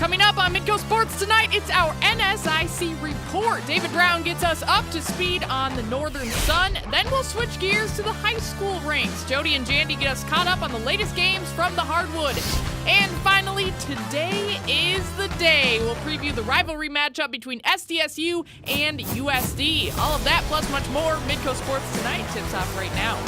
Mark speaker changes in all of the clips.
Speaker 1: Coming up on Midco Sports tonight, it's our NSIC report. David Brown gets us up to speed on the Northern Sun. Then we'll switch gears to the high school ranks. Jody and Jandy get us caught up on the latest games from the hardwood. And finally, today is the day. We'll preview the rivalry matchup between SDSU and USD. All of that plus much more. Midco Sports tonight tips off right now.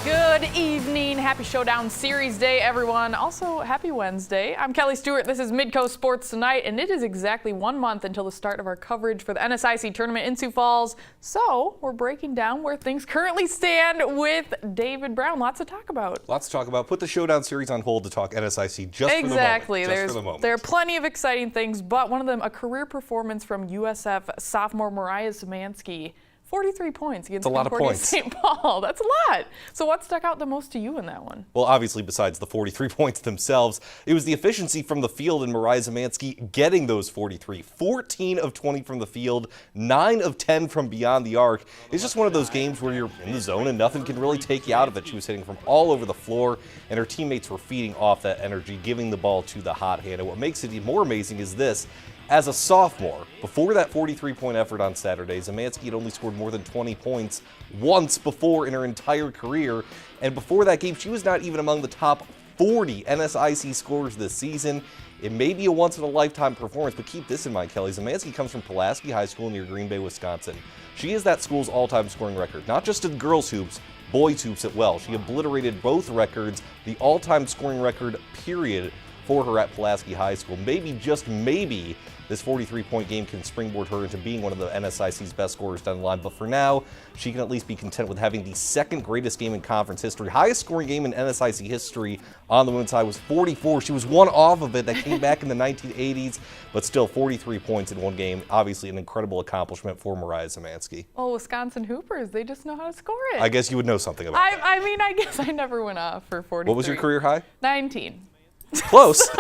Speaker 1: Good evening. Happy Showdown Series Day, everyone. Also, happy Wednesday. I'm Kelly Stewart. This is Midco Sports Tonight, and it is exactly 1 month until the start of our coverage for the NSIC tournament in Sioux Falls. So, we're breaking down where things currently stand with David Brown. Lots to talk about.
Speaker 2: Lots to talk about. Put the Showdown Series on hold to talk NSIC just for the moment.
Speaker 1: There are plenty of exciting things, but one of them, a career performance from USF sophomore Mariah Szymanski. 43 points against Concordia St. Paul. That's a lot. So what stuck out the most to you in that one?
Speaker 2: Well, obviously, besides the 43 points themselves, it was the efficiency from the field and Mariah Szymanski getting those 43. 14 of 20 from the field, 9 of 10 from beyond the arc. It's just one of those games where you're in the zone and nothing can really take you out of it. She was hitting from all over the floor, and her teammates were feeding off that energy, giving the ball to the hot hand. And what makes it even more amazing is this. As a sophomore, before that 43-point effort on Saturday, Szymanski had only scored more than 20 points once before in her entire career. And before that game, she was not even among the top 40 NSIC scorers this season. It may be a once-in-a-lifetime performance, but keep this in mind, Kelly. Szymanski comes from Pulaski High School near Green Bay, Wisconsin. She is that school's all-time scoring record, not just in girls' hoops, boys' hoops as well. She obliterated both records, the all-time scoring record, period, for her at Pulaski High School. Maybe, just maybe, this 43-point game can springboard her into being one of the NSIC's best scorers down the line. But for now, she can at least be content with having the second greatest game in conference history. Highest scoring game in NSIC history on the women's side was 44. She was one off of it that came back in the 1980s, but still 43 points in one game. Obviously an incredible accomplishment for Mariah Szymanski.
Speaker 1: Oh, Wisconsin Hoopers, they just know how to score it.
Speaker 2: I guess you would know something about that.
Speaker 1: I mean, I guess I never went off for 43.
Speaker 2: What was your career high?
Speaker 1: 19.
Speaker 2: Close.
Speaker 1: So,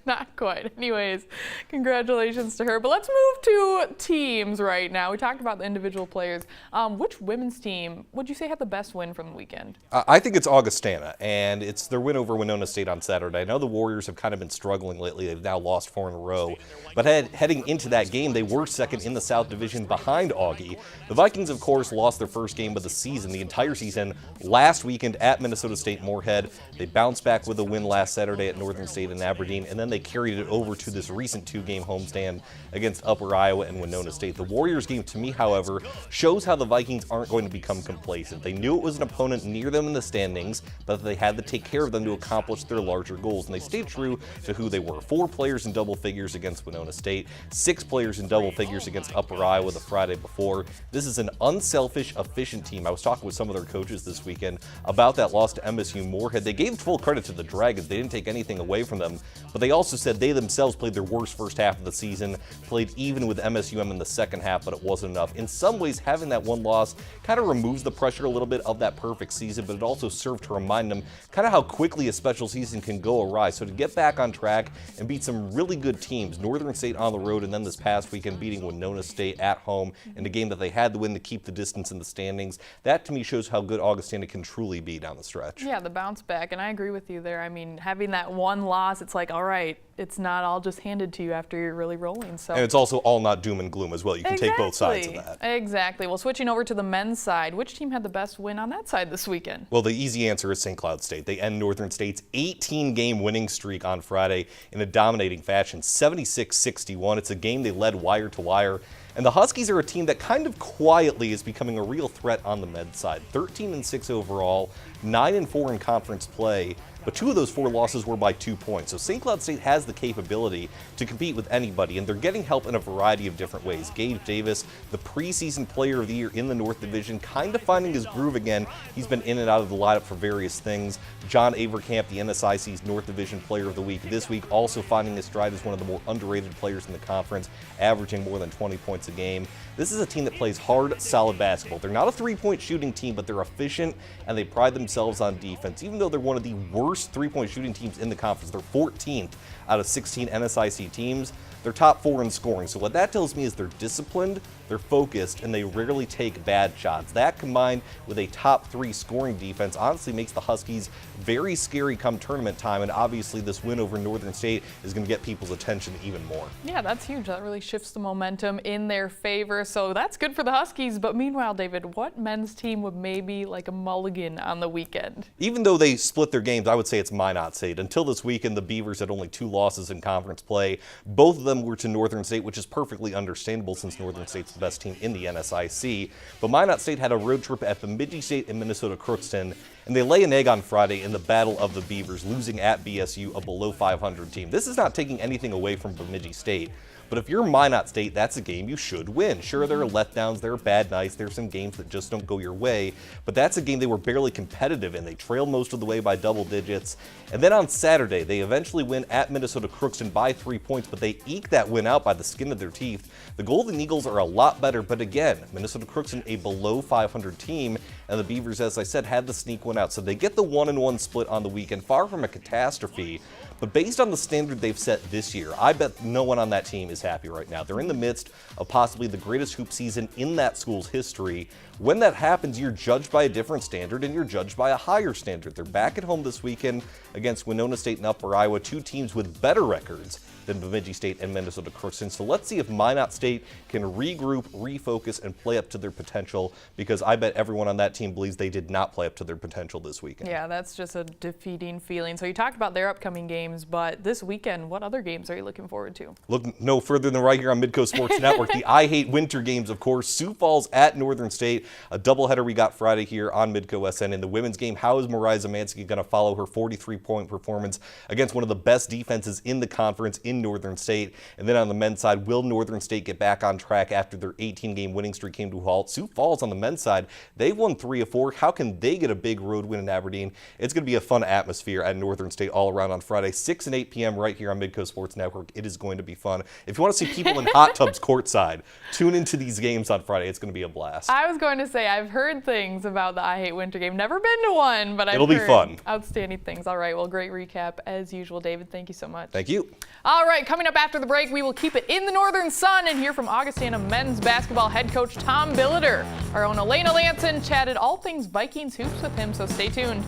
Speaker 1: not quite. Anyways, congratulations to her. But let's move to teams right now. We talked about the individual players. Which women's team would you say had the best win from the weekend?
Speaker 2: I think it's Augustana, and it's their win over Minot State on Saturday. I know the Warriors have kind of been struggling lately. They've now lost 4 in a row. But heading into that game, they were second in the South Division behind Augie. The Vikings, of course, lost their first game of the season, the entire season, last weekend at Minnesota State Moorhead. They bounced back with a win last Saturday at Northern State and Aberdeen, and then they carried it over to this recent 2-game homestand against Upper Iowa and Winona State. The Warriors game, to me, however, shows how the Vikings aren't going to become complacent. They knew it was an opponent near them in the standings, but they had to take care of them to accomplish their larger goals, and they stayed true to who they were. 4 players in double figures against Winona State, 6 players in double figures against Upper Iowa the Friday before. This is an unselfish, efficient team. I was talking with some of their coaches this weekend about that loss to MSU Moorhead. They gave full credit to the Dragons. They didn't take anything away from them, but they also said they themselves played their worst first half of the season, played even with MSUM in the second half, but it wasn't enough. In some ways, having that one loss kind of removes the pressure a little bit of that perfect season, but it also served to remind them kind of how quickly a special season can go awry. So to get back on track and beat some really good teams, Northern State on the road, and then this past weekend beating Winona State at home in a game that they had to win to keep the distance in the standings, that to me shows how good Augustana can truly be down the stretch.
Speaker 1: Yeah, the bounce back, and I agree with you there. I mean, having that one loss, it's like, all right, it's not all just handed to you after you're really rolling. So,
Speaker 2: and it's also all not doom and gloom as well. You can take both sides of that.
Speaker 1: Exactly. Well, switching over to the men's side, which team had the best win on that side this weekend?
Speaker 2: Well, the easy answer is St. Cloud State. They end Northern State's 18-game winning streak on Friday in a dominating fashion, 76-61. It's a game they led wire to wire. And the Huskies are a team that kind of quietly is becoming a real threat on the men's side. 13-6 overall, 9-4 in conference play. But 2 of those 4 losses were by 2 points. So St. Cloud State has the capability to compete with anybody, and they're getting help in a variety of different ways. Gabe Davis, the preseason player of the year in the North Division, kind of finding his groove again. He's been in and out of the lineup for various things. John Avercamp, the NSIC's North Division player of the week this week, also finding his stride as one of the more underrated players in the conference, averaging more than 20 points a game. This is a team that plays hard, solid basketball. They're not a 3-point shooting team, but they're efficient, and they pride themselves on defense. Even though they're one of the worst 3-point shooting teams in the conference, they're 14th out of 16 NSIC teams. they're top 4 in scoring. So what that tells me is they're disciplined, they're focused, and they rarely take bad shots. That combined with a top 3 scoring defense honestly makes the Huskies very scary come tournament time, and obviously this win over Northern State is going to get people's attention even more.
Speaker 1: Yeah, that's huge. That really shifts the momentum in their favor, so that's good for the Huskies. But meanwhile, David, what men's team would maybe like a mulligan on the weekend?
Speaker 2: Even though they split their games, I would say it's Minot State. Until this weekend, the Beavers had only 2 losses in conference play. Both of them were to Northern State, which is perfectly understandable since Northern State's the best team in the NSIC. But Minot State had a road trip at Bemidji State and Minnesota Crookston, and they lay an egg on Friday in the Battle of the Beavers, losing at BSU, a below 500 team. This is not taking anything away from Bemidji State, but if you're Minot State, that's a game you should win. Sure, there are letdowns, there are bad nights, there's some games that just don't go your way, but that's a game they were barely competitive in. They trailed most of the way by double digits. And then on Saturday, they eventually win at Minnesota Crookston by 3 points, but they eke that win out by the skin of their teeth. The Golden Eagles are a lot better, but again, Minnesota Crookston a below 500 team, and the Beavers, as I said, had to sneak one out. So they get the 1-1 split on the weekend, far from a catastrophe. But based on the standard they've set this year, I bet no one on that team is happy right now. They're in the midst of possibly the greatest hoop season in that school's history. When that happens, you're judged by a different standard and you're judged by a higher standard. They're back at home this weekend against Winona State and Upper Iowa, 2 teams with better records than Bemidji State and Minnesota Crookston. So let's see if Minot State can regroup, refocus, and play up to their potential, because I bet everyone on that team believes they did not play up to their potential this weekend.
Speaker 1: Yeah, that's just a defeating feeling. So you talked about their upcoming games, but this weekend, what other games are you looking forward to?
Speaker 2: Look no further than right here on Midco Sports Network. The I Hate Winter games, of course. Sioux Falls at Northern State, a doubleheader we got Friday here on Midco SN. In the women's game, how is Mariah Szymanski going to follow her 43-point performance against one of the best defenses in the conference in Northern State? And then on the men's side, will Northern State get back on track after their 18-game winning streak came to a halt? Sioux Falls on the men's side, they've won 3 of 4. How can they get a big road win in Aberdeen? It's going to be a fun atmosphere at Northern State all around on Friday, 6 and 8 p.m. right here on Midco Sports Network. It is going to be fun. If you want to see people in hot tubs courtside, tune into these games on Friday. It's going to be a blast.
Speaker 1: I was going to say, I've heard things about the I Hate Winter game. Never been to one, but
Speaker 2: It'll be fun.
Speaker 1: Outstanding things. All right, well, great recap as usual, David. Thank you so much.
Speaker 2: Thank you.
Speaker 1: All right, coming up after the break, we will keep it in the Northern Sun and hear from Augustana men's basketball head coach Tom Billiter. Our own Elena Lanson chatted all things Vikings hoops with him, so stay tuned.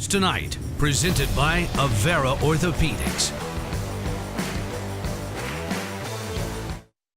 Speaker 3: Tonight, presented by Avera Orthopedics.